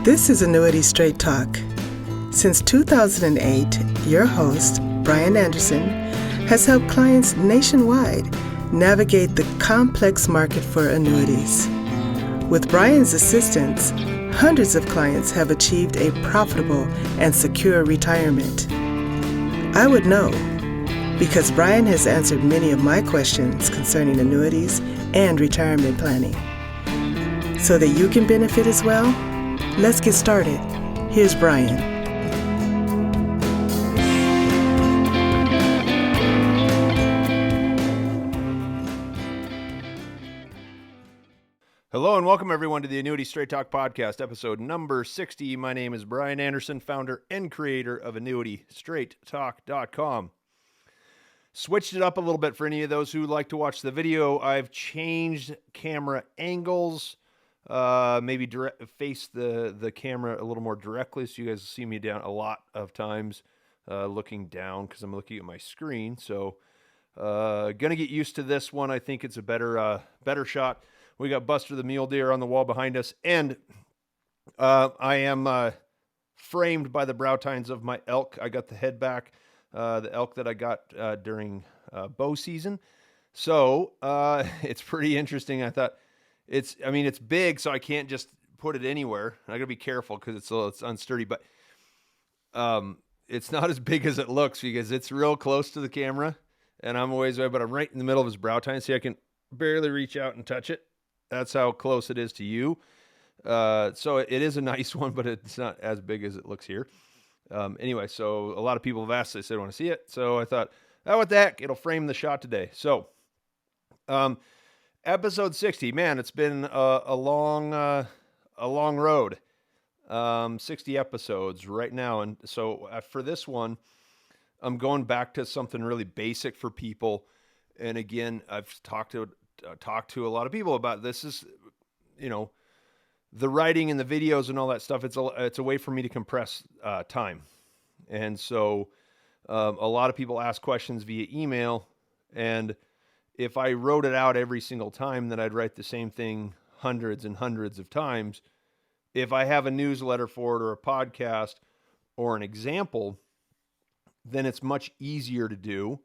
This is Annuity Straight Talk. Since 2008, your host, Bryan Anderson, has helped clients nationwide navigate the complex market for annuities. With Bryan's assistance, hundreds of clients have achieved a profitable and secure retirement. I would know, because Bryan has answered many of my questions concerning annuities and retirement planning. So that you can benefit as well, let's get started. Here's Bryan. Hello and welcome everyone to the Annuity Straight Talk podcast, episode number 60. My name is Bryan Anderson, founder and creator of Talk.Com. Switched it up a little bit for any of those who like to watch the video. I've changed camera angles, maybe face the camera a little more directly so you guys see me down a lot of times looking down because I'm looking at my screen. So gonna get used to this one. I think it's a better shot. We got Buster the Mule Deer on the wall behind us, and I am framed by the brow tines of my elk. I got the head back, the elk that I got during bow season. So it's pretty interesting. I thought it's big, so I can't just put it anywhere. I gotta be careful because it's unsturdy, but it's not as big as it looks because it's real close to the camera, and I'm a ways away, but I'm right in the middle of his brow tine, so I can barely reach out and touch it. That's how close it is to you. So it is a nice one, but it's not as big as it looks here. Anyway, so a lot of people have asked, they said, I want to see it. So I thought, oh, what the heck? It'll frame the shot today. So episode 60, man, it's been a long road. 60 episodes right now. And so for this one, I'm going back to something really basic for people. And again, I've talked to a lot of people about this. Is, the writing and the videos and all that stuff. It's a way for me to compress time. And so a lot of people ask questions via email, and if I wrote it out every single time, then I'd write the same thing hundreds and hundreds of times. If I have a newsletter for it or a podcast or an example, then it's much easier to do.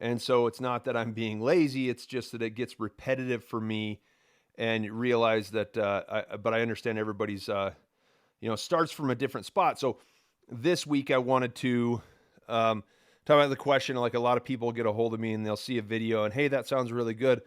And so it's not that I'm being lazy, it's just that it gets repetitive for me, and realize that, but I understand everybody's, starts from a different spot. So this week I wanted to talk about the question, like a lot of people get a hold of me and they'll see a video and, hey, that sounds really good.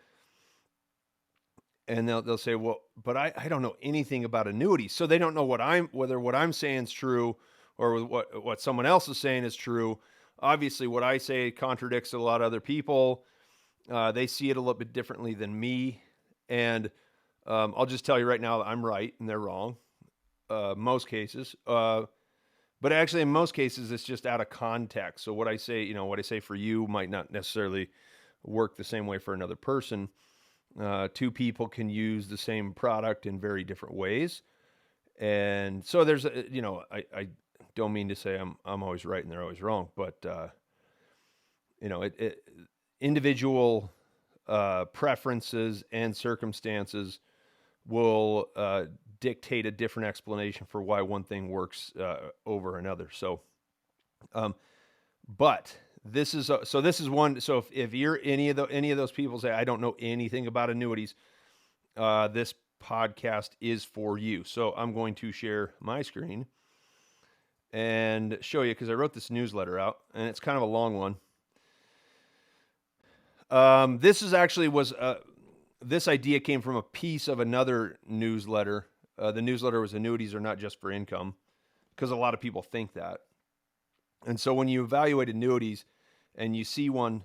And they'll say, well, but I don't know anything about annuities. So they don't know whether what I'm saying is true or what someone else is saying is true. Obviously, what I say contradicts a lot of other people. They see it a little bit differently than me. And I'll just tell you right now that I'm right and they're wrong. Most cases. But actually, in most cases, it's just out of context. So what I say for you might not necessarily work the same way for another person. Two people can use the same product in very different ways. And so there's, I don't mean to say I'm always right and they're always wrong, but individual preferences and circumstances will dictate a different explanation for why one thing works over another. So, but this is one. So if you're any of those people say I don't know anything about annuities, this podcast is for you. So I'm going to share my screen and show you, because I wrote this newsletter out, and it's kind of a long one. This idea came from a piece of another newsletter. The newsletter was Annuities Are Not Just for Income, because a lot of people think that. And so when you evaluate annuities and you see one,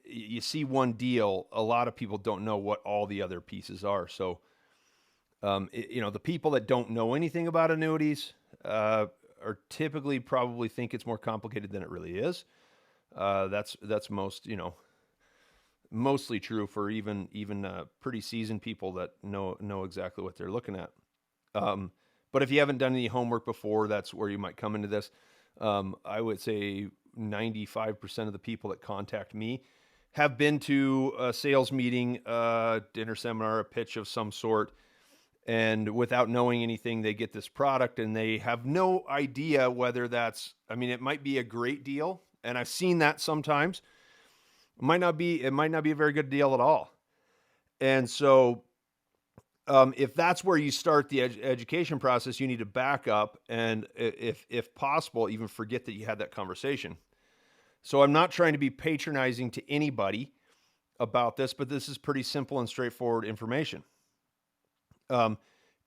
you see one deal, a lot of people don't know what all the other pieces are. So the people that don't know anything about annuities are typically probably think it's more complicated than it really is. That's mostly true for even pretty seasoned people that know exactly what they're looking at. But if you haven't done any homework before, that's where you might come into this. I would say 95% of the people that contact me have been to a sales meeting, dinner seminar, a pitch of some sort, And without knowing anything, they get this product and they have no idea whether that's, I mean, it might be a great deal. And I've seen that sometimes. It might not be a very good deal at all. And so if that's where you start the education process, you need to back up and, if possible, even forget that you had that conversation. So I'm not trying to be patronizing to anybody about this, but this is pretty simple and straightforward information.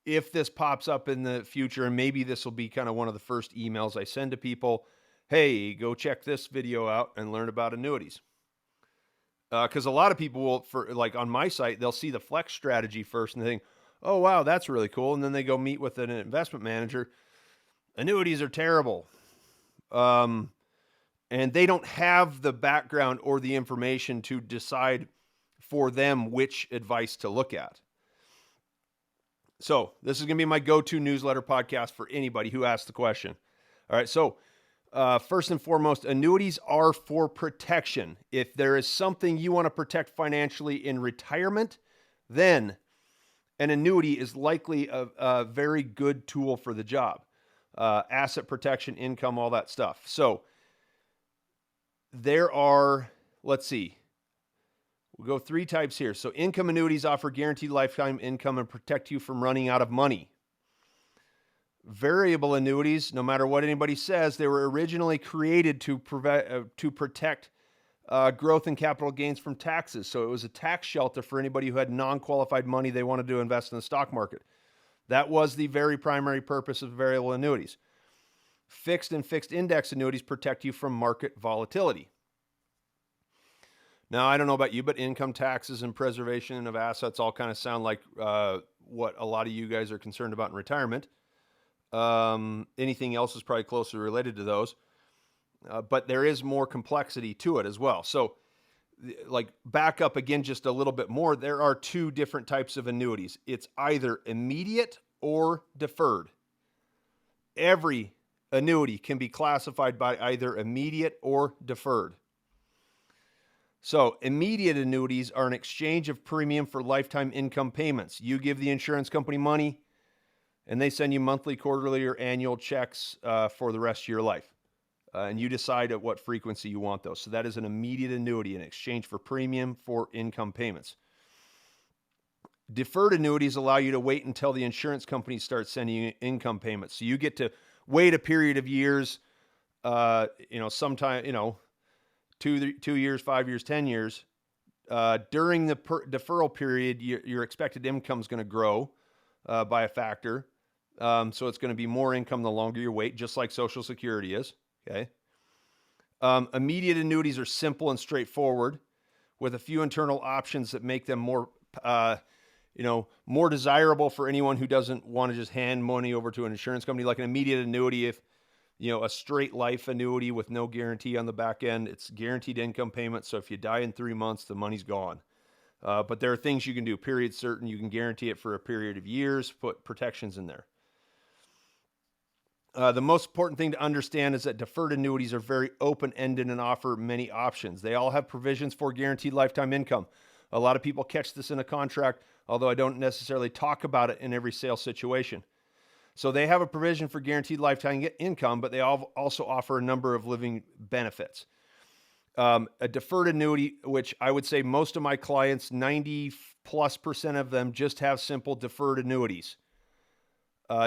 If this pops up in the future, and maybe this will be kind of one of the first emails I send to people, hey, go check this video out and learn about annuities. Because a lot of people will, for like on my site, they'll see the flex strategy first and they think, oh, wow, that's really cool. And then they go meet with an investment manager. Annuities are terrible. And they don't have the background or the information to decide for them which advice to look at. So this is going to be my go-to newsletter podcast for anybody who asks the question. All right. So first and foremost, annuities are for protection. If there is something you want to protect financially in retirement, then an annuity is likely a very good tool for the job. Asset protection, income, all that stuff. So there are, let's see, we'll go 3 types here. So income annuities offer guaranteed lifetime income and protect you from running out of money. Variable annuities, no matter what anybody says, they were originally created to protect growth and capital gains from taxes. So it was a tax shelter for anybody who had non-qualified money they wanted to invest in the stock market. That was the very primary purpose of variable annuities. Fixed and fixed index annuities protect you from market volatility. Now, I don't know about you, but income taxes and preservation of assets all kind of sound like what a lot of you guys are concerned about in retirement. Anything else is probably closely related to those. But there is more complexity to it as well. So, like, back up again just a little bit more, there are 2 different types of annuities. It's either immediate or deferred. Every annuity can be classified by either immediate or deferred. So immediate annuities are an exchange of premium for lifetime income payments. You give the insurance company money, and they send you monthly, quarterly, or annual checks for the rest of your life. And you decide at what frequency you want those. So that is an immediate annuity in exchange for premium for income payments. Deferred annuities allow you to wait until the insurance company starts sending you income payments. So you get to wait a period of years, sometime, 2 years, 5 years, 10 years. During the deferral period, your expected income is going to grow by a factor. So it's going to be more income the longer you wait, just like Social Security is. Okay. Immediate annuities are simple and straightforward with a few internal options that make them more desirable for anyone who doesn't want to just hand money over to an insurance company. Like an immediate annuity, if a straight life annuity with no guarantee on the back end, it's guaranteed income payment. So if you die in 3 months, the money's gone. But there are things you can do, period certain. You can guarantee it for a period of years, put protections in there. The most important thing to understand is that deferred annuities are very open-ended and offer many options. They all have provisions for guaranteed lifetime income. A lot of people catch this in a contract, although I don't necessarily talk about it in every sales situation. So they have a provision for guaranteed lifetime income, but they also offer a number of living benefits. A deferred annuity, which I would say most of my clients, 90+% of them, just have simple deferred annuities.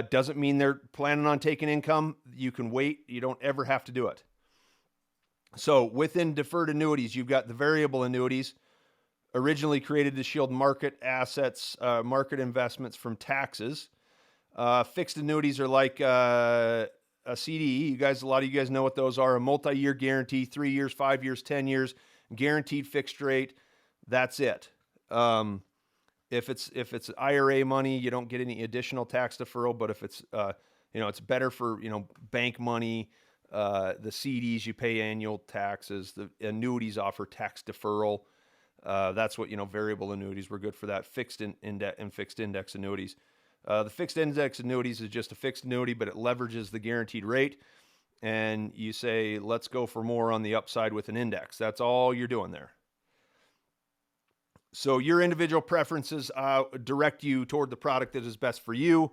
Doesn't mean they're planning on taking income. You can wait. You don't ever have to do it. So within deferred annuities, you've got the variable annuities, originally created to shield market assets, market investments from taxes. Fixed annuities are like a CDE. A lot of you guys know what those are. A multi-year guarantee, 3 years, 5 years, 10 years, guaranteed fixed rate. That's it. If it's IRA money, you don't get any additional tax deferral. But if it's it's better for bank money. The CDs, you pay annual taxes. The annuities offer tax deferral. That's what variable annuities were good for that. Fixed index annuities. The fixed index annuities is just a fixed annuity, but it leverages the guaranteed rate. And you say, let's go for more on the upside with an index. That's all you're doing there. So your individual preferences direct you toward the product that is best for you.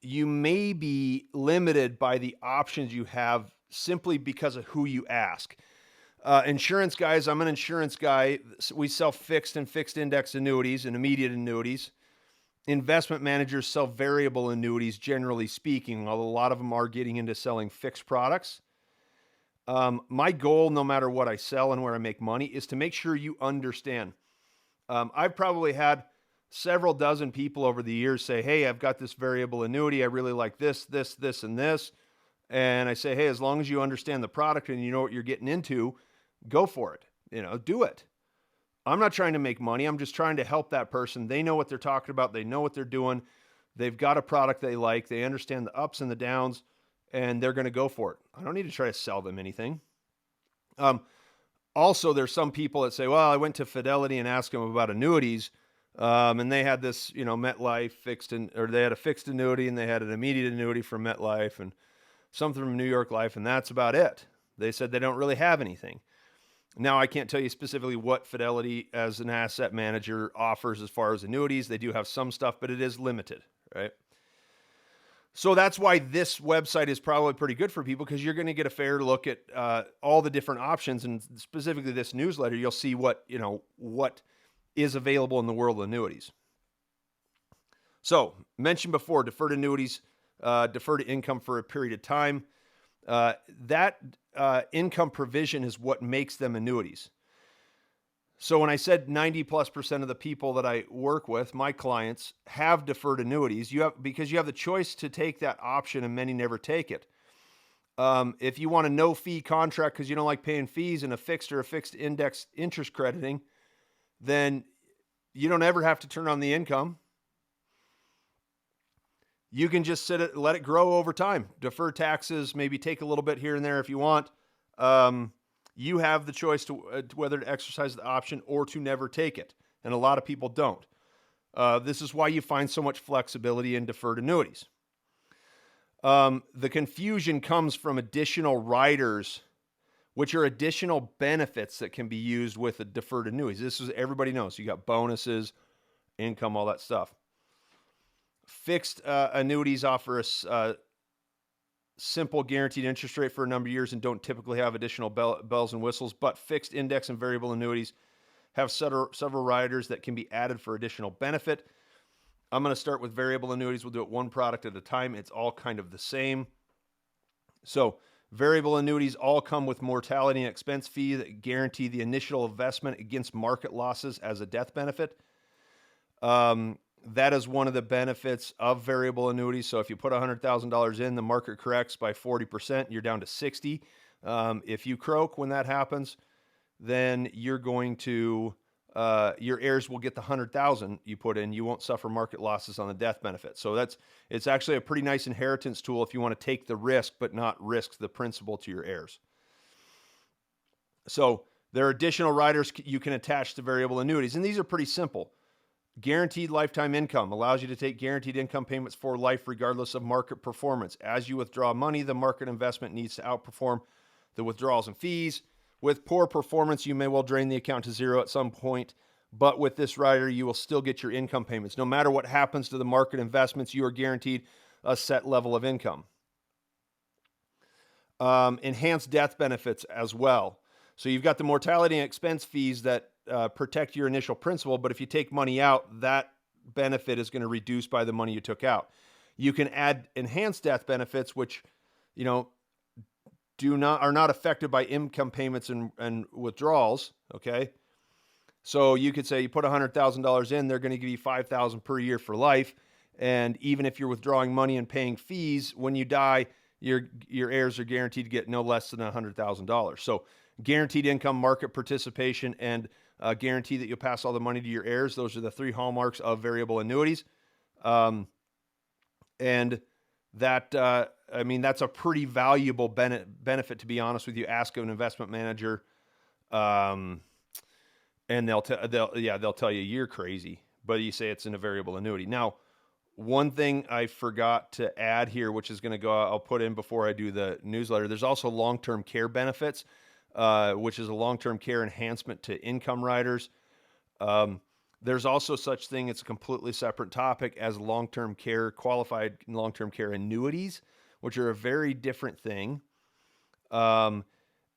You may be limited by the options you have simply because of who you ask. Insurance guys, I'm an insurance guy. We sell fixed and fixed index annuities and immediate annuities. Investment managers sell variable annuities, generally speaking, although a lot of them are getting into selling fixed products. My goal, no matter what I sell and where I make money, is to make sure you understand. I've probably had several dozen people over the years say, hey, I've got this variable annuity. I really like this, and this. And I say, hey, as long as you understand the product and you know what you're getting into, go for it. Do it. I'm not trying to make money. I'm just trying to help that person. They know what they're talking about. They know what they're doing. They've got a product they like. They understand the ups and the downs, and they're going to go for it. I don't need to try to sell them anything. Also, there's some people that say, well, I went to Fidelity and asked them about annuities, and they had this, MetLife or they had a fixed annuity and they had an immediate annuity from MetLife and something from New York Life, and that's about it. They said they don't really have anything. Now, I can't tell you specifically what Fidelity as an asset manager offers as far as annuities. They do have some stuff, but it is limited, right? So that's why this website is probably pretty good for people, because you're going to get a fair look at all the different options, and specifically this newsletter, you'll see what is available in the world of annuities. So, mentioned before, deferred annuities, deferred income for a period of time. That income provision is what makes them annuities. So when I said 90+% of the people that I work with, my clients, have deferred annuities, because you have the choice to take that option, and many never take it. If you want a no-fee contract because you don't like paying fees and a fixed or a fixed index interest crediting, then you don't ever have to turn on the income. You can just let it grow over time. Defer taxes, maybe take a little bit here and there if you want. You have the choice to whether to exercise the option or to never take it. And a lot of people don't. This is why you find so much flexibility in deferred annuities. The confusion comes from additional riders, which are additional benefits that can be used with the deferred annuities. Everybody knows. You got bonuses, income, all that stuff. Fixed annuities offer a simple guaranteed interest rate for a number of years and don't typically have additional bells and whistles, but fixed index and variable annuities have several riders that can be added for additional benefit. I'm going to start with variable annuities. We'll do it one product at a time. It's all kind of the same. So variable annuities all come with mortality and expense fee that guarantee the initial investment against market losses as a death benefit. That is one of the benefits of variable annuities. So if you put $100,000 in, the market corrects by 40%, you're down to 60. If you croak when that happens, then you're going to, your heirs will get the $100,000 you put in. You won't suffer market losses on the death benefit. So it's actually a pretty nice inheritance tool if you want to take the risk, but not risk the principal to your heirs. So there are additional riders you can attach to variable annuities, and these are pretty simple. Guaranteed lifetime income allows you to take guaranteed income payments for life regardless of market performance. As you withdraw money, the market investment needs to outperform the withdrawals and fees. With poor performance, you may well drain the account to zero at some point, but with this rider, you will still get your income payments. No matter what happens to the market investments, you are guaranteed a set level of income. Enhanced death benefits as well. So you've got the mortality and expense fees that protect your initial principal, but if you take money out, that benefit is going to reduce by the money you took out. You can add enhanced death benefits, which, are not affected by income payments and withdrawals. Okay, so you could say you put $100,000 in, they're going to give you $5,000 per year for life, and even if you're withdrawing money and paying fees, when you die, your heirs are guaranteed to get no less than $100,000. So guaranteed income, market participation, and guarantee that you'll pass all the money to your heirs. Those are the three hallmarks of variable annuities. And that, that's a pretty valuable benefit, to be honest with you. Ask an investment manager, and they'll tell you you're crazy, but you say it's in a variable annuity. Now, one thing I forgot to add here, which is going to I'll put in before I do the newsletter. There's also long-term care benefits. which is a long-term care enhancement to income riders. There's also such thing, it's a completely separate topic, as long-term care, qualified long-term care annuities, which are a very different thing. And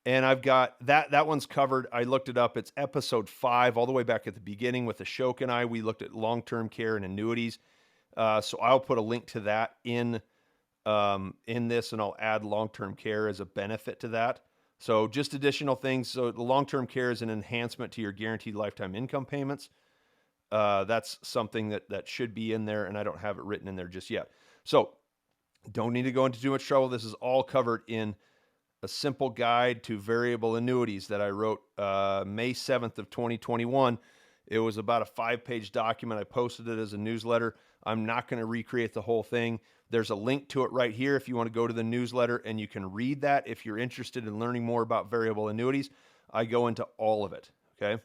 I've got that one's covered. I looked it up. It's episode 5, all the way back at the beginning with Ashok and I. We looked at long-term care and annuities. So I'll put a link to that in this, and I'll add long-term care as a benefit to that. So just additional things. So the long-term care is an enhancement to your guaranteed lifetime income payments. That's something that should be in there, and I don't have it written in there just yet. So don't need to go into too much trouble. This is all covered in a simple guide to variable annuities that I wrote May 7th of 2021. It was about a 5-page document. I posted it as a newsletter. I'm not going to recreate the whole thing. There's a link to it right here if you want to go to the newsletter, and you can read that if you're interested in learning more about variable annuities. I go into all of it, okay?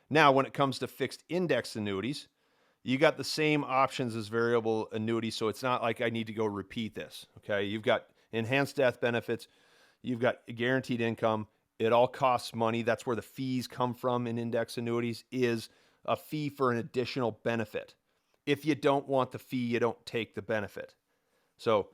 Now, when it comes to fixed index annuities, you got the same options as variable annuities, so it's not like I need to go repeat this, okay? You've got enhanced death benefits. You've got guaranteed income. It all costs money. That's where the fees come from in index annuities, is a fee for an additional benefit. If you don't want the fee, you don't take the benefit. So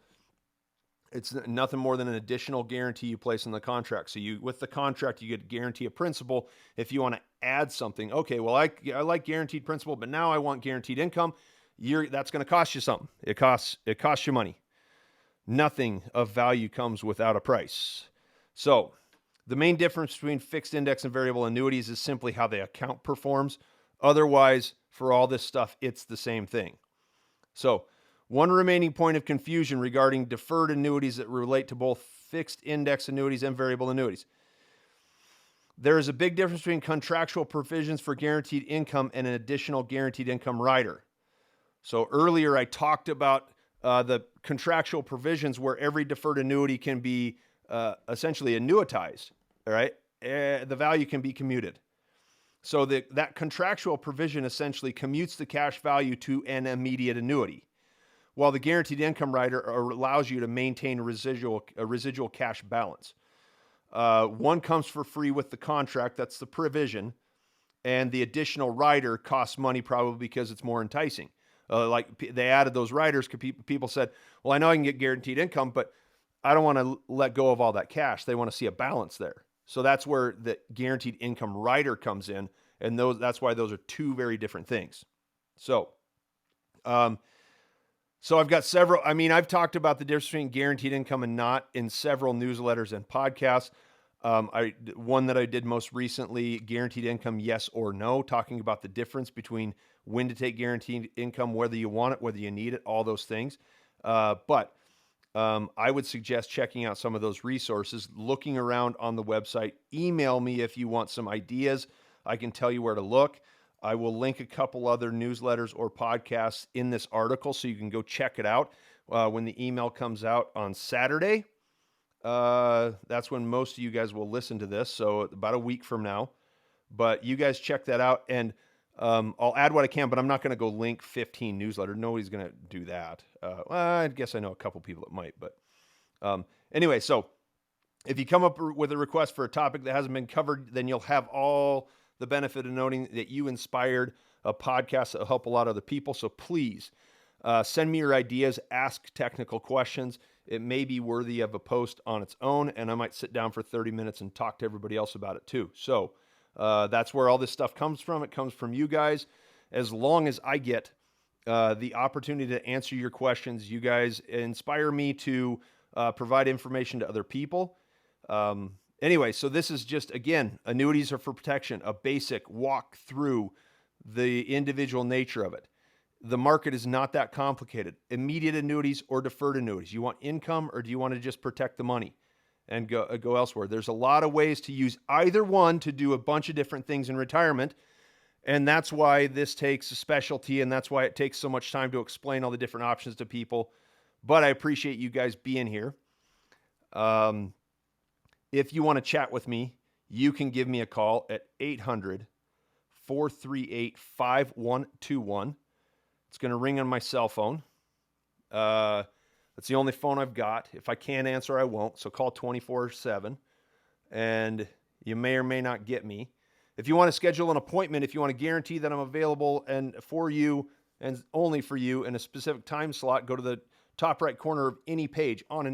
it's nothing more than an additional guarantee you place in the contract. So with the contract, you get guarantee of principal. If you want to add something, okay, well, I like guaranteed principal, but now I want guaranteed income. That's going to cost you something. It costs you money. Nothing of value comes without a price. So the main difference between fixed index and variable annuities is simply how the account performs. Otherwise, for all this stuff, it's the same thing. So one remaining point of confusion regarding deferred annuities that relate to both fixed index annuities and variable annuities. There is a big difference between contractual provisions for guaranteed income and an additional guaranteed income rider. So earlier I talked about the contractual provisions where every deferred annuity can be essentially annuitized, all right? The value can be commuted. So that contractual provision essentially commutes the cash value to an immediate annuity, while the guaranteed income rider allows you to maintain a residual cash balance. One comes for free with the contract, that's the provision, and the additional rider costs money probably because it's more enticing. Like they added those riders because people said, well, I know I can get guaranteed income, but I don't want to let go of all that cash. They want to see a balance there. So that's where the guaranteed income rider comes in, and that's why those are two very different things. So I've got several. I mean, I've talked about the difference between guaranteed income and not in several newsletters and podcasts. One that I did most recently, guaranteed income, yes or no, talking about the difference between when to take guaranteed income, whether you want it, whether you need it, all those things. But I would suggest checking out some of those resources, looking around on the website. Email me if you want some ideas. I can tell you where to look. I will link a couple other newsletters or podcasts in this article so you can go check it out when the email comes out on Saturday. That's when most of you guys will listen to this, so about a week from now. But you guys check that out, and I'll add what I can, but I'm not going to go link 15 newsletters. Nobody's going to do that. Well, I guess I know a couple people that might, but anyway, so if you come up with a request for a topic that hasn't been covered, then you'll have all the benefit of noting that you inspired a podcast that will help a lot of other people. So please send me your ideas, ask technical questions. It may be worthy of a post on its own, and I might sit down for 30 minutes and talk to everybody else about it too. So that's where all this stuff comes from. It comes from you guys. As long as I get the opportunity to answer your questions, you guys inspire me to provide information to other people. Anyway, so this is just, again, annuities are for protection, a basic walk through the individual nature of it. The market is not that complicated. Immediate annuities or deferred annuities. You want income, or do you want to just protect the money and go elsewhere? There's a lot of ways to use either one to do a bunch of different things in retirement. And that's why this takes a specialty, and that's why it takes so much time to explain all the different options to people. But I appreciate you guys being here. If you want to chat with me, you can give me a call at 800-438-5121. It's going to ring on my cell phone. That's the only phone I've got. If I can't answer, I won't. So call 24/7. and you may or may not get me. If you want to schedule an appointment, if you want to guarantee that I'm available and for you and only for you in a specific time slot, go to the top right corner of any page on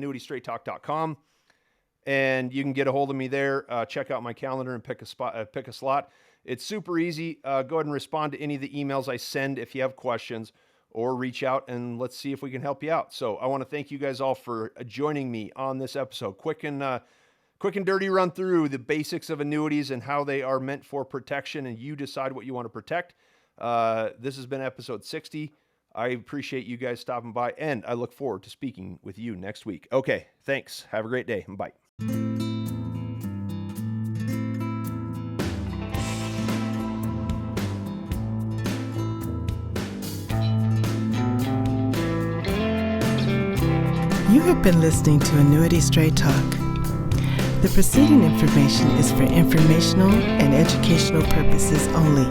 Talk.Com, and you can get a hold of me there. Check out my calendar and pick a slot. It's super easy. Go ahead and respond to any of the emails I send if you have questions, or reach out and let's see if we can help you out. So I want to thank you guys all for joining me on this episode. Quick and dirty run through the basics of annuities and how they are meant for protection, and you decide what you want to protect. This has been episode 60. I appreciate you guys stopping by, and I look forward to speaking with you next week. Okay, thanks. Have a great day. Bye. You have been listening to Annuity Straight Talk. The preceding information is for informational and educational purposes only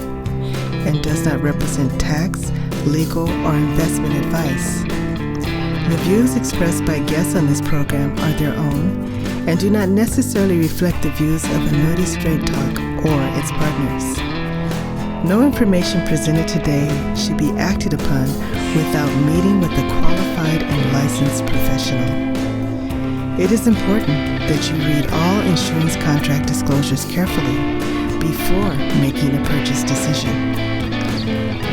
and does not represent tax, legal, or investment advice. The views expressed by guests on this program are their own and do not necessarily reflect the views of Annuity Straight Talk or its partners. No information presented today should be acted upon without meeting with a qualified and licensed professional. It is important that you read all insurance contract disclosures carefully before making a purchase decision.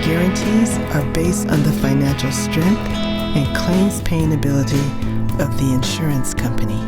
Guarantees are based on the financial strength and claims paying ability of the insurance company.